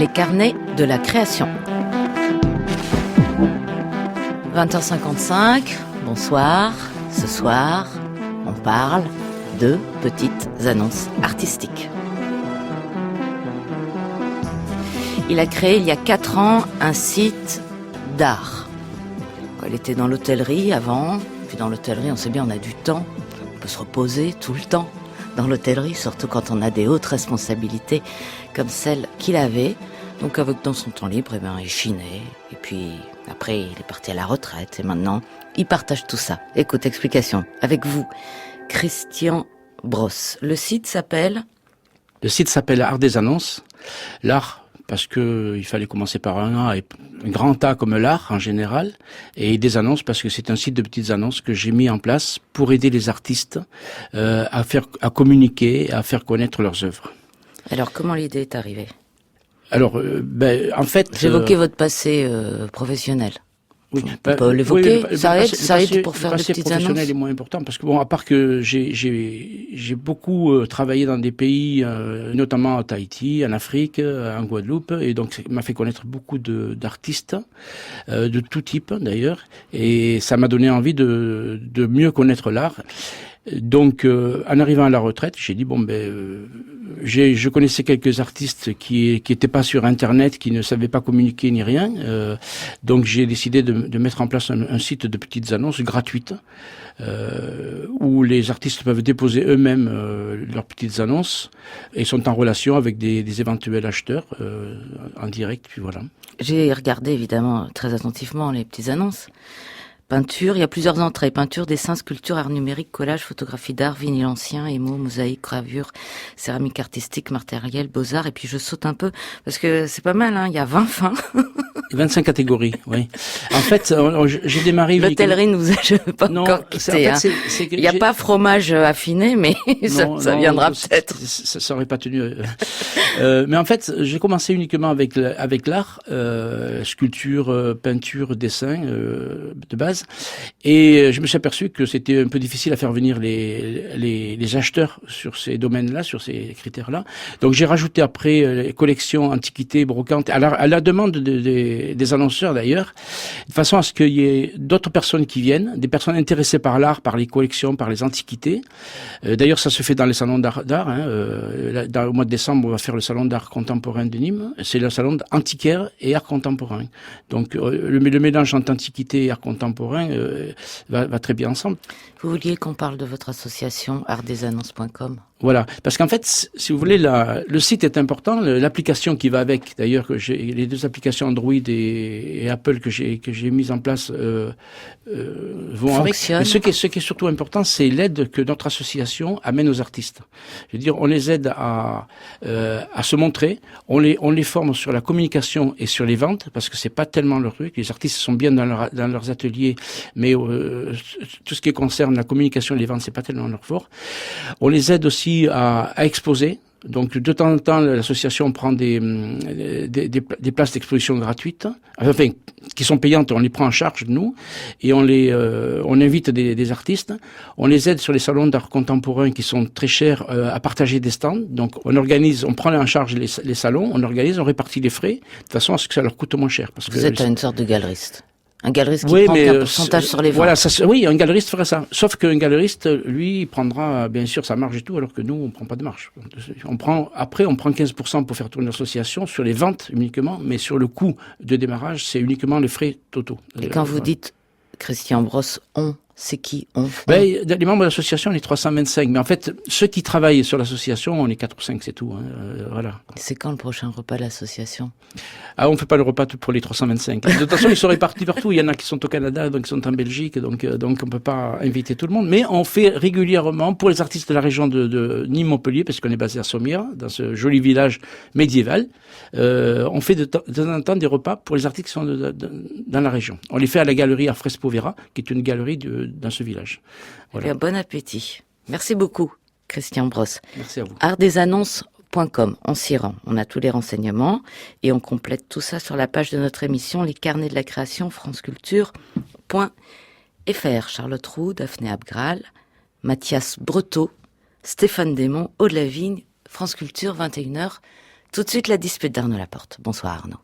Les carnets de la création. 20h55, bonsoir. Ce soir, on parle de petites annonces artistiques. Il a créé il y a 4 ans un site d'art. Il était dans l'hôtellerie avant, puis dans l'hôtellerie on sait bien on a du temps, on peut se reposer tout le temps dans l'hôtellerie, surtout quand on a des hautes responsabilités comme celle qu'il avait. Donc dans son temps libre, il chinait, et puis après il est parti à la retraite, et maintenant il partage tout ça. Écoute, explication avec vous, Christian Brosse. Le site s'appelle Art des annonces. L'art, parce que il fallait commencer par un A, et un grand A comme l'art en général, et des annonces parce que c'est un site de petites annonces que j'ai mis en place pour aider les artistes à communiquer, à faire connaître leurs œuvres. Alors comment l'idée est arrivée ? Alors, en fait... J'évoquais votre passé professionnel. Oui, on peut l'évoquer, ça aide pour faire des petites annonces. Le professionnel est moins important parce que à part que j'ai beaucoup travaillé dans des pays, notamment à Tahiti, en Afrique, en Guadeloupe, et donc ça m'a fait connaître beaucoup d'artistes de tout type d'ailleurs, et ça m'a donné envie de mieux connaître l'art. Donc, en arrivant à la retraite, j'ai dit je connaissais quelques artistes qui étaient pas sur Internet, qui ne savaient pas communiquer ni rien. Donc, j'ai décidé de mettre en place un site de petites annonces gratuites où les artistes peuvent déposer eux-mêmes leurs petites annonces et sont en relation avec des éventuels acheteurs en direct. Puis voilà. J'ai regardé évidemment très attentivement les petites annonces. Peinture, il y a plusieurs entrées. Peinture, dessin, sculpture, art numérique, collage, photographie d'art, vinyle ancien, émo, mosaïque, gravure, céramique artistique, matériel, beaux-arts. Et puis je saute un peu, parce que c'est pas mal, il y a 20 fins. 25 catégories, oui. En fait, j'ai démarré... L'hôtellerie ne vous a pas encore quitté. Il n'y a pas fromage affiné, mais ça viendra peut-être. Ça aurait pas tenu. Mais en fait, j'ai commencé uniquement avec l'art, sculpture, peinture, dessin de base. Et je me suis aperçu que c'était un peu difficile à faire venir les acheteurs sur ces domaines-là, sur ces critères-là. Donc j'ai rajouté après les collections, antiquités, brocantes, à la demande des annonceurs d'ailleurs, de façon à ce qu'il y ait d'autres personnes qui viennent, des personnes intéressées par l'art, par les collections, par les antiquités. D'ailleurs, ça se fait dans les salons d'art. Au mois de décembre, on va faire le salon d'art contemporain de Nîmes. C'est le salon antiquaire et art contemporain. Donc le mélange entre antiquité et art contemporain va très bien ensemble. Vous vouliez qu'on parle de votre association artdesannonces.com ? Voilà, parce qu'en fait, si vous voulez, le site est important, l'application qui va avec, d'ailleurs, les 2 applications Android et Apple que j'ai mises en place vont avec. Mais ce qui est surtout important, c'est l'aide que notre association amène aux artistes. Je veux dire, on les aide à se montrer, on les forme sur la communication et sur les ventes, parce que c'est pas tellement leur truc. Les artistes sont bien dans leurs ateliers, mais tout ce qui concerne la communication et les ventes, c'est pas tellement leur fort. On les aide aussi à exposer. Donc de temps en temps, l'association prend des places d'exposition gratuites, enfin qui sont payantes, on les prend en charge nous, et on invite des artistes, on les aide sur les salons d'art contemporain qui sont très chers à partager des stands. Donc on prend en charge les salons, on répartit les frais de façon à ce que ça leur coûte moins cher. Parce Vous êtes une sorte de galeriste. Un galeriste qui prend un pourcentage sur les ventes. Voilà, oui, un galeriste ferait ça. Sauf qu'un galeriste, lui, il prendra bien sûr sa marge et tout, alors que nous, on prend pas de marge. On prend 15% pour faire tourner l'association sur les ventes uniquement, mais sur le coût de démarrage, c'est uniquement les frais totaux. Et quand vous dites Christian Brosse, c'est qui les membres de l'association, on est 325. Mais en fait, ceux qui travaillent sur l'association, on est 4 ou 5, c'est tout. Voilà. C'est quand le prochain repas de l'association ? On fait pas le repas pour les 325. De toute façon, ils sont répartis partout. Il y en a qui sont au Canada, donc qui sont en Belgique, donc on peut pas inviter tout le monde. Mais on fait régulièrement pour les artistes de la région de Nîmes-Montpellier, parce qu'on est basé à Sommières, dans ce joli village médiéval. On fait de temps en temps des repas pour les artistes qui sont dans la région. On les fait à la galerie Ars Povera, qui est une galerie dans ce village. Voilà. Eh bien, bon appétit. Merci beaucoup, Christian Brosse. Merci à vous. artdesannonces.com. On s'y rend. On a tous les renseignements et on complète tout ça sur la page de notre émission Les Carnets de la Création, franceculture.fr. Charlotte Roux, Daphné Abgral, Mathias Breteau, Stéphane Desmond, Aude Lavigne, France Culture, 21h. Tout de suite, la dispute d'Arnaud Laporte. Bonsoir Arnaud.